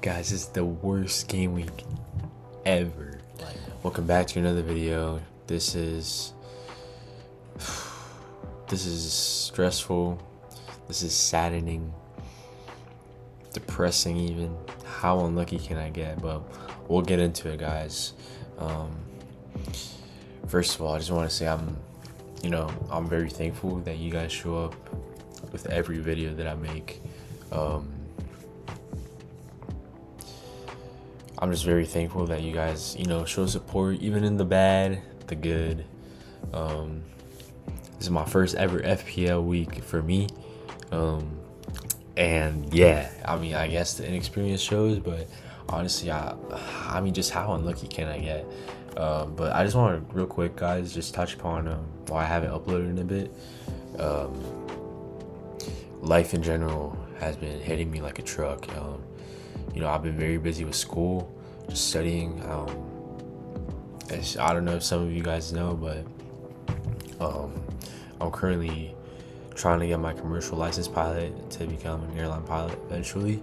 Guys, this is the worst game week ever. Welcome back to another video. This is stressful. This is saddening, depressing even. How unlucky can I get? But we'll get into it, guys. First of all, I just want to say I'm very thankful that you guys show up with every video that I make. I'm just very thankful that you guys, show support, even in the bad, the good. This is my first ever FPL week for me. And yeah, I guess the inexperience shows, but honestly, just how unlucky can I get? But I just want to real quick, guys, just touch upon why I haven't uploaded in a bit. Life in general has been hitting me like a truck. I've been very busy with school, just studying. I don't know if some of you guys know, but I'm currently trying to get my commercial license pilot to become an airline pilot eventually.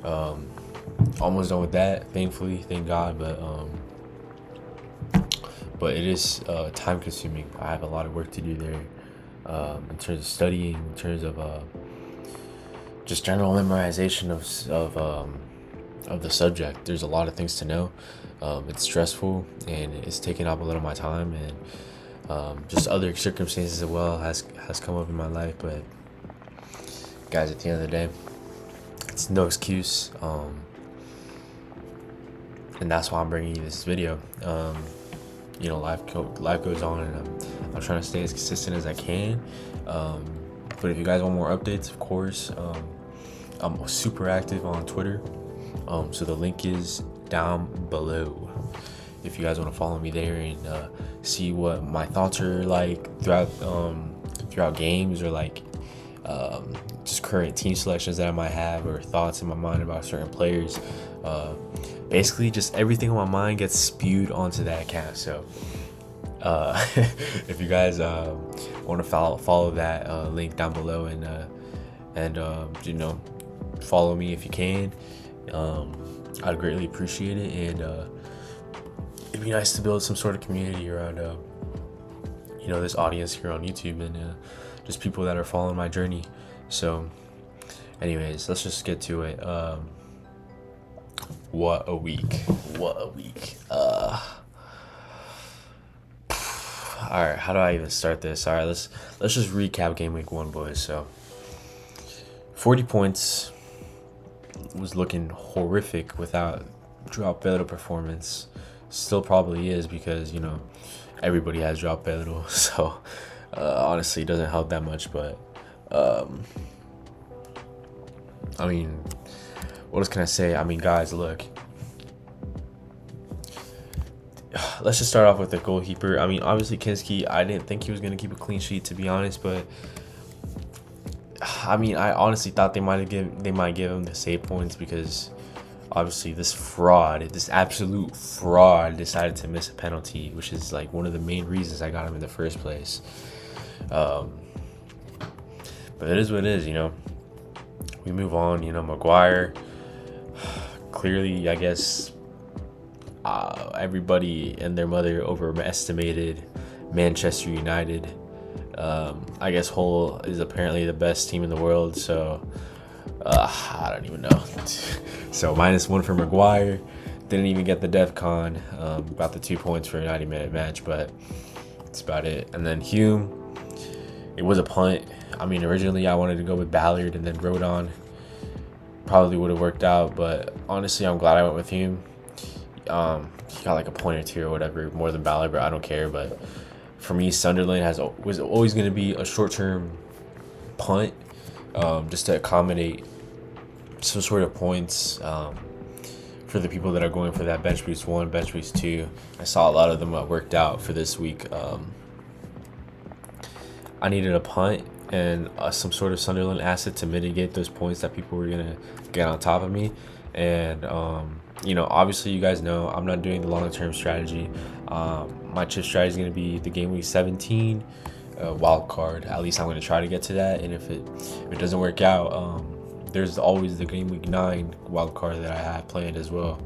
Almost done with that, thankfully, thank God. But it is time consuming. I have a lot of work to do there, in terms of studying, in terms of just general memorization of the subject. There's a lot of things to know. It's stressful and it's taking up a lot of my time, and just other circumstances as well has come up in my life. But guys, at the end of the day, it's no excuse, and that's why I'm bringing you this video. Life goes on, and I'm trying to stay as consistent as I can. But if you guys want more updates, of course, I'm super active on Twitter. So the link is down below if you guys want to follow me there and see what my thoughts are like throughout games, or like just current team selections that I might have, or thoughts in my mind about certain players. Basically just everything on my mind gets spewed onto that account. So if you guys want to follow that link down below, and follow me if you can, I'd greatly appreciate it. And it'd be nice to build some sort of community around this audience here on YouTube, and just people that are following my journey. So anyways, let's just get to it. What a week. All right, how do I even start this? All right, let's just recap game week 1, boys. So 40 points. Was looking horrific without João Pedro performance. Still probably is, because everybody has João Pedro, so honestly it doesn't help that much. But what else can I say? Guys, look, let's just start off with the goalkeeper. Obviously Kinski, I didn't think he was going to keep a clean sheet, to be honest, but I honestly thought they might give him the save points, because obviously this absolute fraud decided to miss a penalty, which is like one of the main reasons I got him in the first place. But it is what it is, we move on. Maguire, clearly, I guess everybody and their mother overestimated Manchester United. I guess Hull is apparently the best team in the world, so I don't even know. So -1 for Maguire. Didn't even get the DEFCON. Got the 2 points for a 90-minute match, but that's about it. And then Hume, it was a punt. Originally I wanted to go with Ballard and then Rodon. Probably would have worked out, but honestly I'm glad I went with Hume. He got like a point or 2 or whatever more than Ballard, but I don't care. But for me, Sunderland was always going to be a short-term punt, just to accommodate some sort of points for the people that are going for that bench boost 1, bench boost 2. I saw a lot of them worked out for this week. I needed a punt and some sort of Sunderland asset to mitigate those points that people were going to get on top of me. And obviously you guys know I'm not doing the long-term strategy. My chip strategy is going to be the game week 17 wild card. At least I'm going to try to get to that, and if it doesn't work out, there's always the game week 9 wild card that I have planned as well.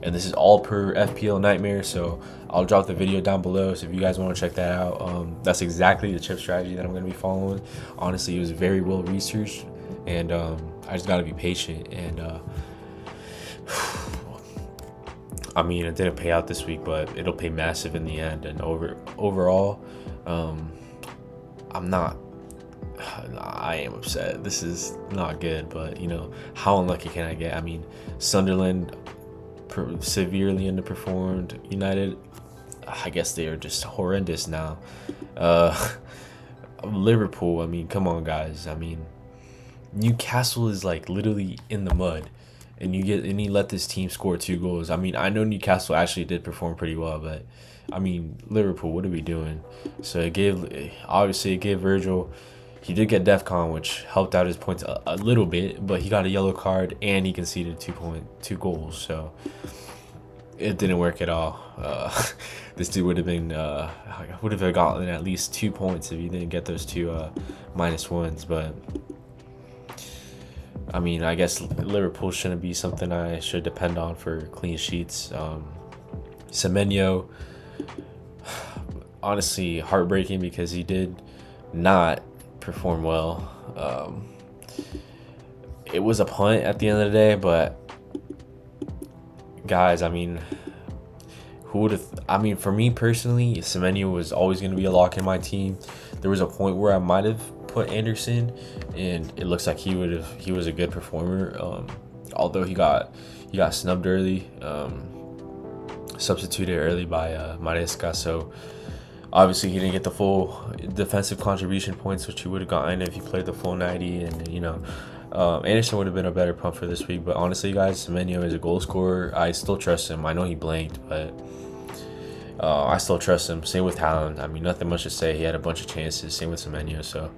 And this is all per FPL Nightmare, so I'll drop the video down below. So if you guys want to check that out, that's exactly the chip strategy that I'm going to be following. Honestly, it was very well researched, and I just got to be patient. And I mean, it didn't pay out this week, but it'll pay massive in the end. And overall, I am upset. This is not good, but you know, how unlucky can I get? I mean, Sunderland severely underperformed. United, I guess they are just horrendous now. Liverpool, I mean, come on, guys. I mean, Newcastle is like literally in the mud, and you let this team score 2 goals. I mean, I know Newcastle actually did perform pretty well, but I mean, Liverpool, what are we doing? So it gave Virgil. He did get DEFCON, which helped out his points a little bit, but he got a yellow card and he conceded 2 goals. So it didn't work at all. This dude would have gotten at least 2 points if he didn't get those 2 -1s. But I mean, I guess Liverpool shouldn't be something I should depend on for clean sheets. Semenyo, honestly, heartbreaking because he did not perform well. It was a punt at the end of the day, but guys, I mean, who would have? I mean, for me personally, Semenyo was always going to be a lock in my team. There was a point where I might have put Anderson, and it looks like he was a good performer. Although he got snubbed early, substituted early by Maresca, so obviously he didn't get the full defensive contribution points, which he would have gotten if he played the full 90. And you know, Anderson would have been a better pump for this week. But honestly, guys, Semenyo is a goal scorer. I still trust him. I know he blanked, but I still trust him. Same with Haaland. I mean, nothing much to say. He had a bunch of chances. Same with Semenyo. So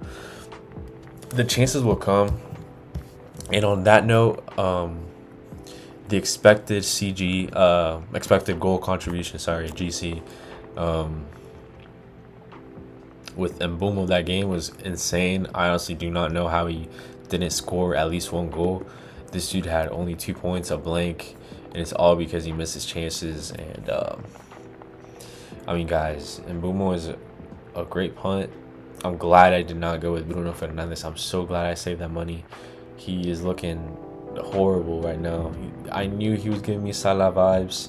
the chances will come. And on that note, the expected goal contribution, GC, with Mbeumo that game was insane. I honestly do not know how he didn't score at least 1 goal. This dude had only 2 points, a blank, and it's all because he missed his chances. And I mean, guys, Mbeumo is a great punt. I'm glad I did not go with Bruno Fernandes. I'm so glad I saved that money. He is looking horrible right now. I knew he was giving me Salah vibes.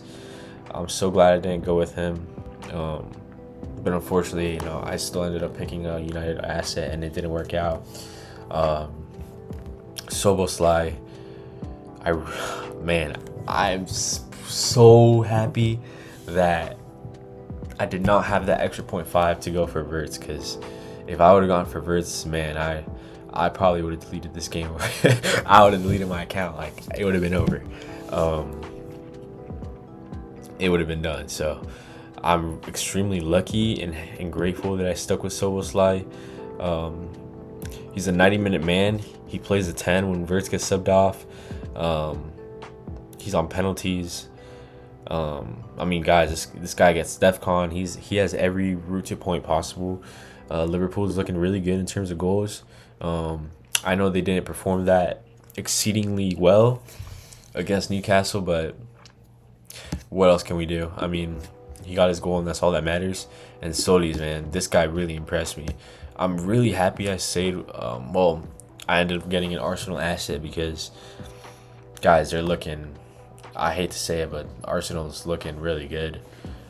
I'm so glad I didn't go with him. But unfortunately, you know, I still ended up picking a United asset, and it didn't work out. Soboslai, I'm so happy that I did not have that extra 0.5 to go for Verts, because if I would have gone for Verts, man, I probably would have deleted this game. I would have deleted my account. Like, it would have been over. It would have been done. So I'm extremely lucky and grateful that I stuck with Soboslai. He's a 90-minute man. He plays a 10 when Verts gets subbed off. He's on penalties. I mean, guys, this guy gets DEFCON. He has every route to point possible. Liverpool is looking really good in terms of goals. I know they didn't perform that exceedingly well against Newcastle, but what else can we do? I mean, he got his goal, and that's all that matters. And Solis, man, this guy really impressed me. I'm really happy I saved. Well, I ended up getting an Arsenal asset because, guys, they're looking. I hate to say it, but Arsenal's looking really good.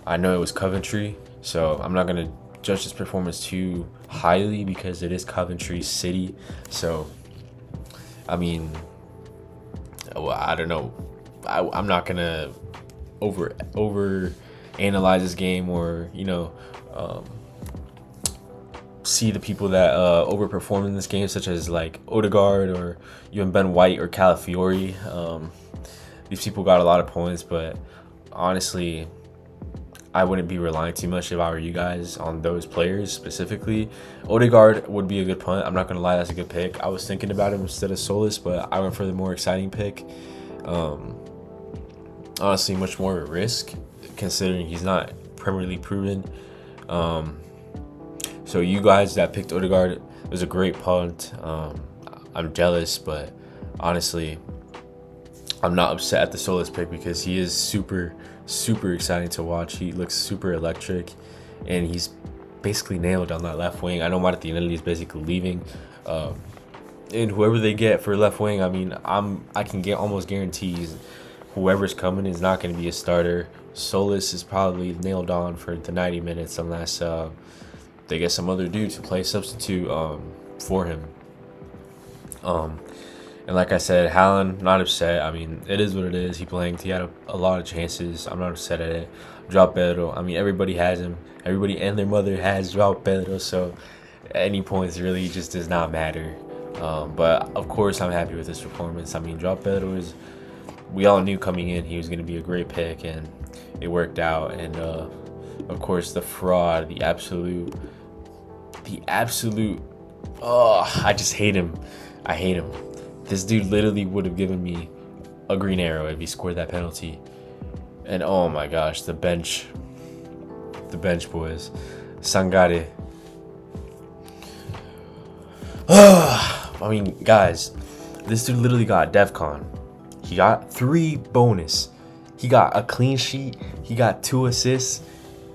I know it was Coventry, so I'm not gonna judge this performance too highly because it is Coventry City. So, I mean, well, I don't know. I'm not gonna over analyze this game, or you know, see the people that overperform in this game, such as like Odegaard or even Ben White or Calafiori. These people got a lot of points, but honestly, I wouldn't be relying too much if I were you guys on those players specifically. Odegaard would be a good punt. I'm not gonna lie, that's a good pick. I was thinking about him instead of Solis, but I went for the more exciting pick. Honestly, much more of a risk considering he's not Premier League proven. So you guys that picked Odegaard, it was a great punt. I'm jealous, but honestly, I'm not upset at the Solis pick because he is super, super exciting to watch. He looks super electric, and he's basically nailed on that left wing. I know Martinelli is basically leaving, and whoever they get for left wing, I mean, I can get almost guarantees whoever's coming is not going to be a starter. Solis is probably nailed on for the 90 minutes unless they get some other dude to play substitute for him. And like I said, Haaland, not upset. I mean, it is what it is. He blanked. He had a lot of chances. I'm not upset at it. João Pedro, I mean, everybody has him. Everybody and their mother has João Pedro, so any points really just does not matter. But of course, I'm happy with this performance. I mean, João Pedro is, we all knew coming in he was going to be a great pick, and it worked out. And of course, the fraud, the absolute, oh, I just hate him. I hate him. This dude literally would have given me a green arrow if he scored that penalty. And oh my gosh, the bench boys. Sangare. I mean, guys, this dude literally got DEFCON. He got 3 bonus. He got a clean sheet. He got 2 assists.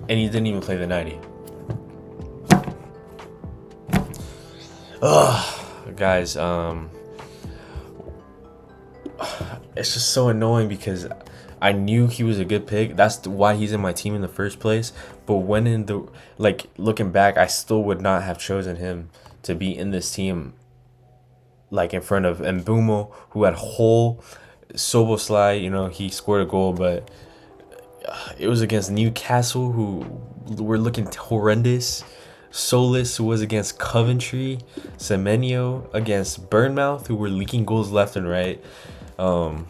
And he didn't even play the 90. Guys, it's just so annoying because I knew he was a good pick. That's why he's in my team in the first place. But when looking back, I still would not have chosen him to be in this team, like in front of Mbumo, who had whole Soboslai. He scored a goal, but it was against Newcastle, who were looking horrendous. Solis, who was against Coventry. Semenyo against Bournemouth, who were leaking goals left and right. And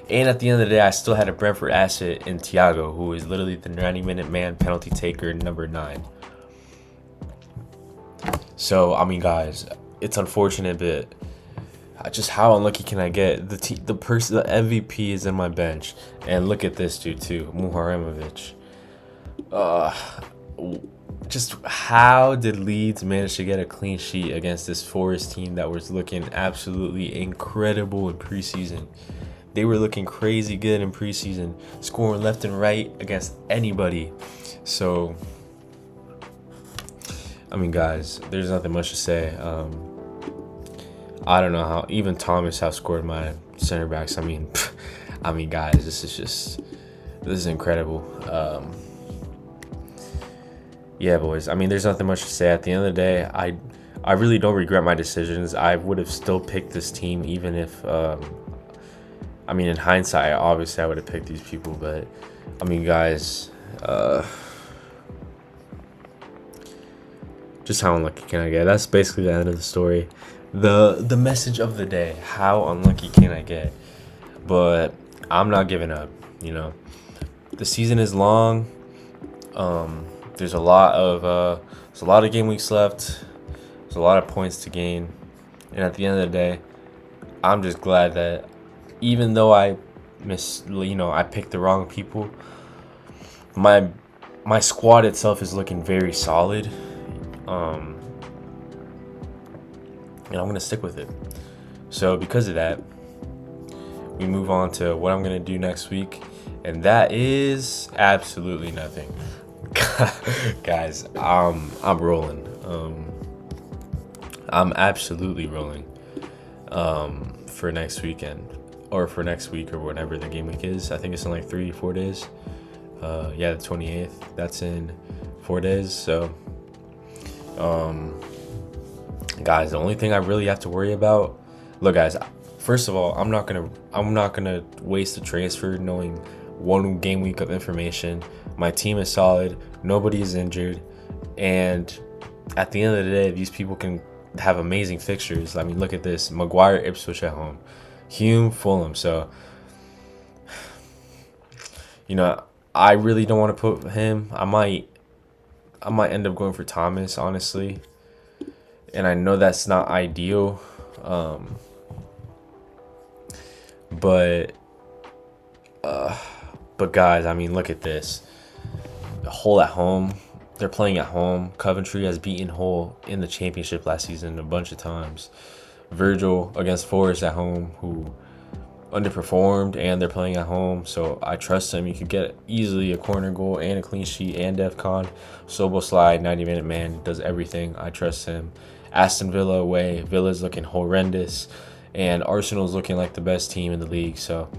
at the end of the day, I still had a Brentford asset in Thiago, who is literally the 90-minute man, penalty taker, number 9. So, I mean, guys, it's unfortunate, but just how unlucky can I get? The MVP is in my bench. And look at this dude, too, Muharemovic. Just how did Leeds manage to get a clean sheet against this Forest team that was looking absolutely incredible in preseason? They were looking crazy good in preseason, scoring left and right against anybody. So, I mean, guys, there's nothing much to say. I don't know how even Thomas outscored my center backs. I mean, guys, this is incredible. Yeah, boys. I mean, there's nothing much to say. At the end of the day, I really don't regret my decisions. I would have still picked this team, even if, in hindsight, obviously I would have picked these people. But, I mean, guys, just how unlucky can I get? That's basically the end of the story. The message of the day: how unlucky can I get? But I'm not giving up. The season is long. There's a lot of game weeks left. There's a lot of points to gain, and at the end of the day, I'm just glad that even though I picked the wrong people, my squad itself is looking very solid, and I'm gonna stick with it. So because of that, we move on to what I'm gonna do next week, and that is absolutely nothing. Guys, I'm rolling. I'm absolutely rolling for next weekend, or for next week, or whenever the game week is. I think it's in like 3-4 days. The 28th. That's in 4 days. So, guys, the only thing I really have to worry about. Look, guys. First of all, I'm not gonna waste a transfer knowing one game week of information. My team is solid. Nobody is injured. And at the end of the day, these people can have amazing fixtures. I mean, look at this. Maguire, Ipswich at home. Hume, Fulham. So, I really don't want to put him. I might end up going for Thomas, honestly. And I know that's not ideal. But guys, I mean, look at this. The Hull at home, They're playing at home. Coventry has beaten Hull in the championship last season a bunch of times. Virgil against Forest at home, who underperformed, and they're playing at home, so I trust him. You could get easily a corner goal and a clean sheet and DEFCON. Soboslai, 90-minute man, does everything. I trust him. Aston Villa away. Villa's looking horrendous, and Arsenal's looking like the best team in the league, so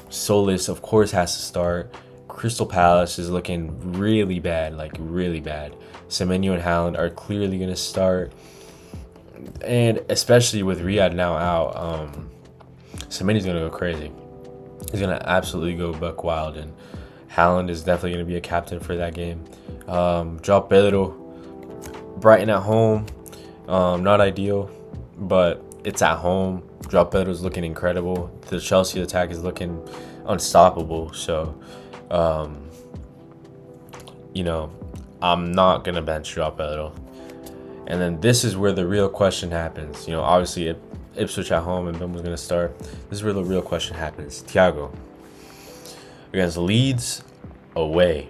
Solis, of course, has to start. Crystal Palace is looking really bad, like really bad. Semenyo and Haaland are clearly going to start. And especially with Riyadh now out, Semenyo's going to go crazy. He's going to absolutely go buck wild. And Haaland is definitely going to be a captain for that game. João Pedro, Brighton at home. Not ideal, but it's at home. João Pedro's looking incredible. The Chelsea attack is looking unstoppable. So, I'm not going to bench João Pedro. And then this is where the real question happens. Obviously, Ipswich at home and Ben was going to start. This is where the real question happens. Thiago against Leeds away.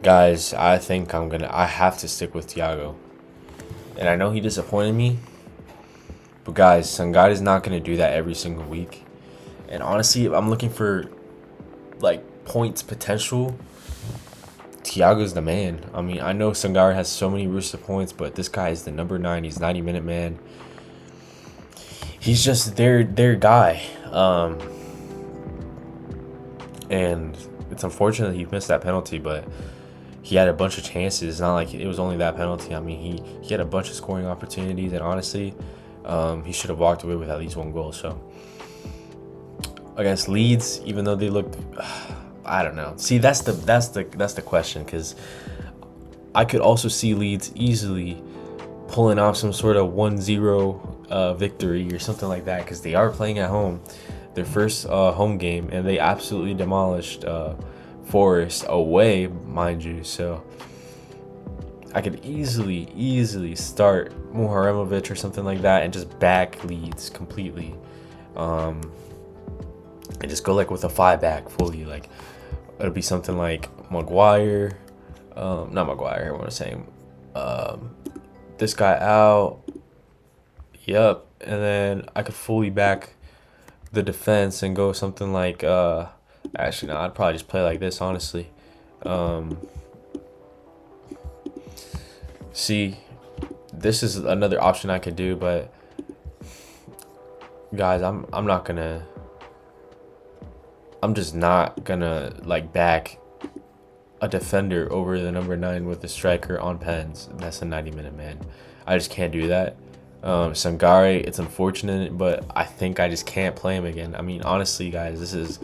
Guys, I think I have to stick with Thiago. And I know he disappointed me. But guys, Sangad is not going to do that every single week. And honestly, if I'm looking for points potential, Thiago's the man. I mean, I know Sangare has so many roosts of points, but this guy is the number 9. He's 90-minute man. He's just their guy. And it's unfortunate he missed that penalty, but he had a bunch of chances. It's not like it was only that penalty. I mean, he had a bunch of scoring opportunities, and honestly, he should have walked away with at least 1 goal. So against Leeds, even though they looked, I don't know. See, that's the question, because I could also see Leeds easily pulling off some sort of 1-0 victory or something like that, because they are playing at home, their first home game, and they absolutely demolished Forest away, mind you. So I could easily start Muharemovic or something like that and just back Leeds completely, and just go with a 5-back fully. It'll be something like Maguire, not Maguire, I want to say this guy out, yep, and then I could fully back the defense and go something like actually no, I'd probably just play like this, honestly. See, this is another option I could do, but guys, I'm just not gonna back a defender over the number 9 with the striker on pens. That's a 90-minute man. I just can't do that. Sangare, it's unfortunate, but I think I just can't play him again. I mean, honestly, guys, this is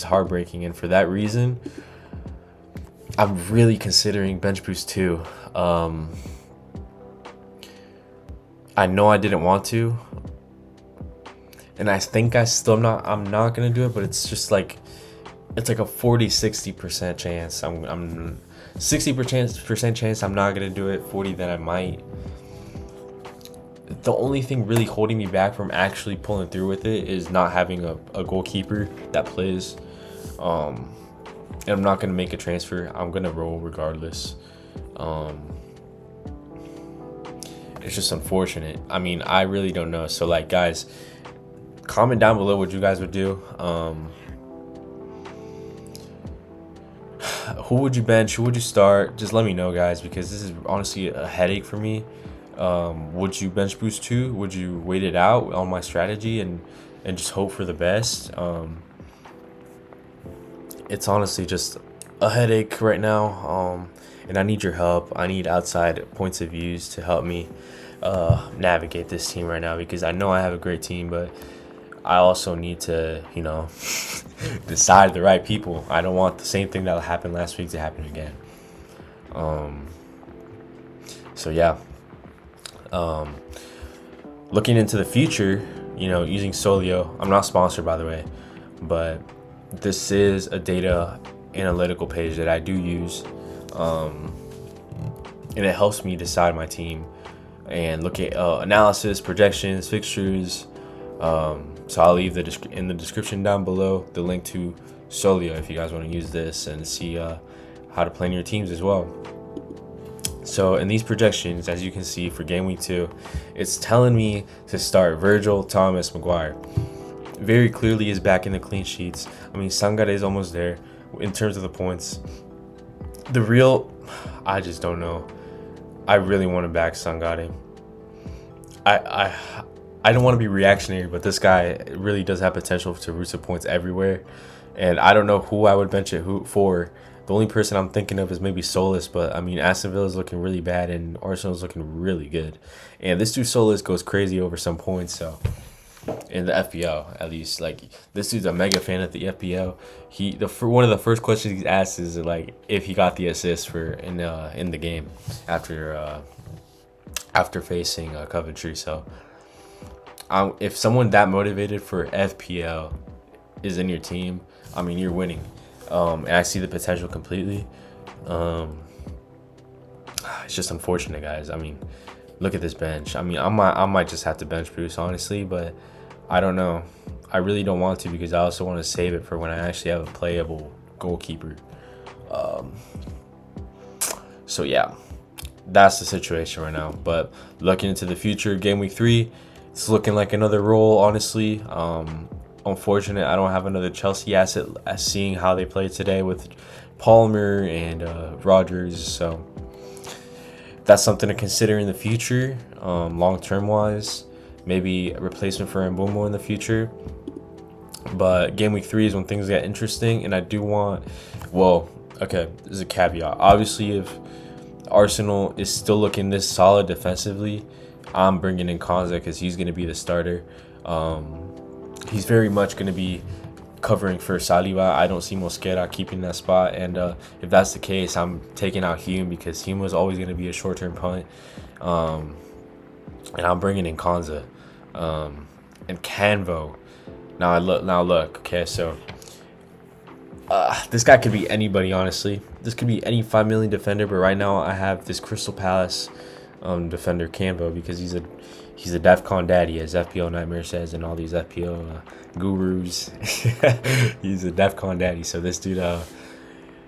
heartbreaking, and for that reason, I'm really considering bench boost too. I know I didn't want to, and I think I'm not gonna do it, but it's just it's a 40-60% chance. I'm 60% chance I'm not gonna do it. 40 that I might. The only thing really holding me back from actually pulling through with it is not having a goalkeeper that plays. And I'm not gonna make a transfer. I'm gonna roll regardless. It's just unfortunate. I mean, I really don't know. So guys, comment down below what you guys would do. Who would you bench? Who would you start? Just let me know, guys, because this is honestly a headache for me. Would you bench boost too? Would you wait it out on my strategy and just hope for the best? It's honestly just a headache right now. And I need your help. I need outside points of views to help me navigate this team right now, because I know I have a great team, but I also need to, decide the right people. I don't want the same thing that happened last week to happen again. So yeah. Looking into the future, using Solio. I'm not sponsored, by the way, but this is a data analytical page that I do use. And it helps me decide my team and look at analysis, projections, fixtures. So I'll leave in the description down below the link to Solio if you guys want to use this and see how to plan your teams as well. So in these projections, as you can see for game week 2, it's telling me to start Virgil, Thomas, Maguire. Very clearly is back in the clean sheets. I mean, Sangare is almost there in terms of the points. The real, I just don't know. I really want to back Sangare. I don't want to be reactionary, but this guy really does have potential to root some points everywhere. And I don't know who I would bench it for. The only person I'm thinking of is maybe Solis, but I mean, Aston Villa is looking really bad and Arsenal's looking really good. And this dude Solis goes crazy over some points, so in the FPL at least. Like, this dude's a mega fan of the FPL. One of the first questions he asked is like if he got the assist for in the game after facing Coventry. So if someone that motivated for FPL is in your team, I mean, you're winning. And I see the potential completely. It's just unfortunate, guys. I mean, look at this bench. I mean, I might just have to bench Bruce, honestly, but I don't know. I really don't want to, because I also want to save it for when I actually have a playable goalkeeper. So yeah, that's the situation right now. But looking into the future, game week 3, it's looking like another roll, honestly. Unfortunate I don't have another Chelsea asset, seeing how they played today with Palmer and Rodgers. So that's something to consider in the future, long-term wise. Maybe a replacement for Mbeumo in the future. But game week 3 is when things get interesting, and I do want, well, okay, there's a caveat. Obviously, if Arsenal is still looking this solid defensively, I'm bringing in Konza because he's going to be the starter. He's very much going to be covering for Saliba. I don't see Mosquera keeping that spot, and if that's the case, I'm taking out Hume because Hume was always going to be a short-term punt, and I'm bringing in Konza and Canvo. Now look. Okay, so this guy could be anybody, honestly. This could be any 5 million defender, but right now I have this Crystal Palace defender Canvo because he's a DEFCON daddy, as FPL Nightmare says, and all these FPL gurus. He's a DEFCON daddy. So this dude,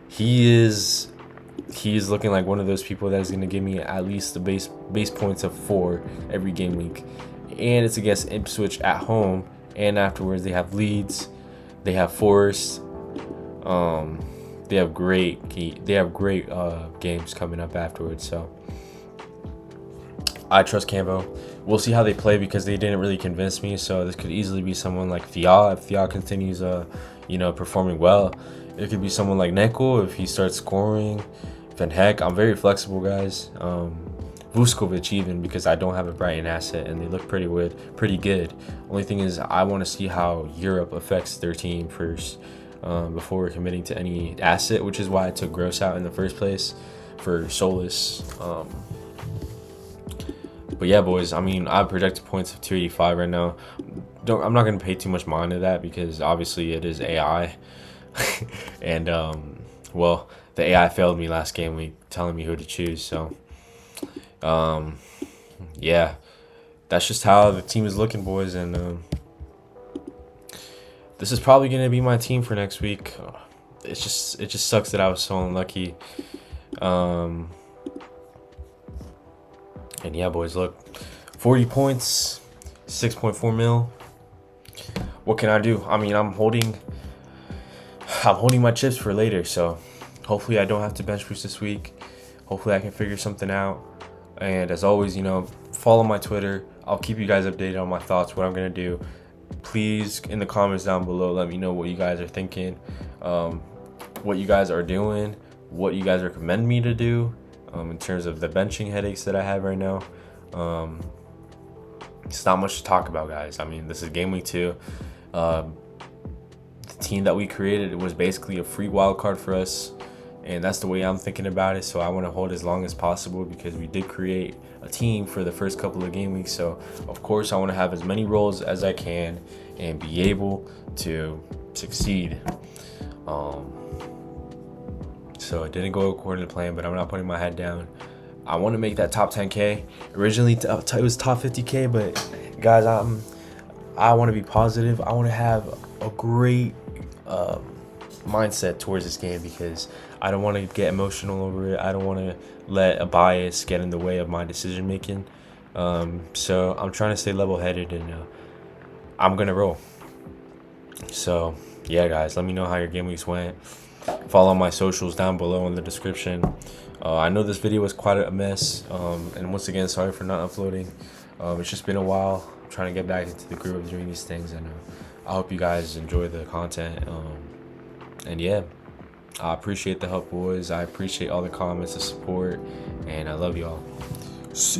he is looking like one of those people that is going to give me at least the base points of 4 every game week. And it's against Ipswich at home, and afterwards they have Leeds, they have Forest. They have great games coming up afterwards. So I trust Cambo. We'll see how they play because they didn't really convince me. So this could easily be someone like Fiat if Fiat continues, performing well. It could be someone like Neko if he starts scoring. Van Heck. I'm very flexible, guys. Vuskovic even, because I don't have a Brighton asset and they look pretty good. Only thing is I want to see how Europe affects their team first before we're committing to any asset, which is why I took Gross out in the first place for Solis. But yeah, boys, I mean, I have projected points of 285 right now. I'm not going to pay too much mind to that because obviously it is AI. And, well, the AI failed me last game week telling me who to choose. So, yeah, that's just how the team is looking, boys. And this is probably going to be my team for next week. It just sucks that I was so unlucky. And yeah, boys, look, 40 points, 6.4 mil. What can I do? I mean, I'm holding my chips for later. So hopefully I don't have to bench boost this week. Hopefully I can figure something out. And as always, follow my Twitter. I'll keep you guys updated on my thoughts, what I'm going to do. Please, in the comments down below, let me know what you guys are thinking, what you guys are doing, what you guys recommend me to do. In terms of the benching headaches that I have right now. It's not much to talk about, guys. I mean, this is game week 2. The team that we created, it was basically a free wild card for us, and that's the way I'm thinking about it. So I want to hold as long as possible because we did create a team for the first couple of game weeks. So of course I want to have as many roles as I can and be able to succeed. So it didn't go according to plan, but I'm not putting my head down. I want to make that top 10K. Originally, it was top 50K, but guys, I want to be positive. I want to have a great mindset towards this game, because I don't want to get emotional over it. I don't want to let a bias get in the way of my decision making. So I'm trying to stay level-headed, and I'm gonna roll. So yeah, guys, let me know how your game weeks went. Follow my socials down below in the description. I know this video was quite a mess, and once again, sorry for not uploading. It's just been a while. I'm trying to get back into the groove of doing these things, and I hope you guys enjoy the content. And yeah, I appreciate the help, boys. I appreciate all the comments, the support, and I love y'all. See.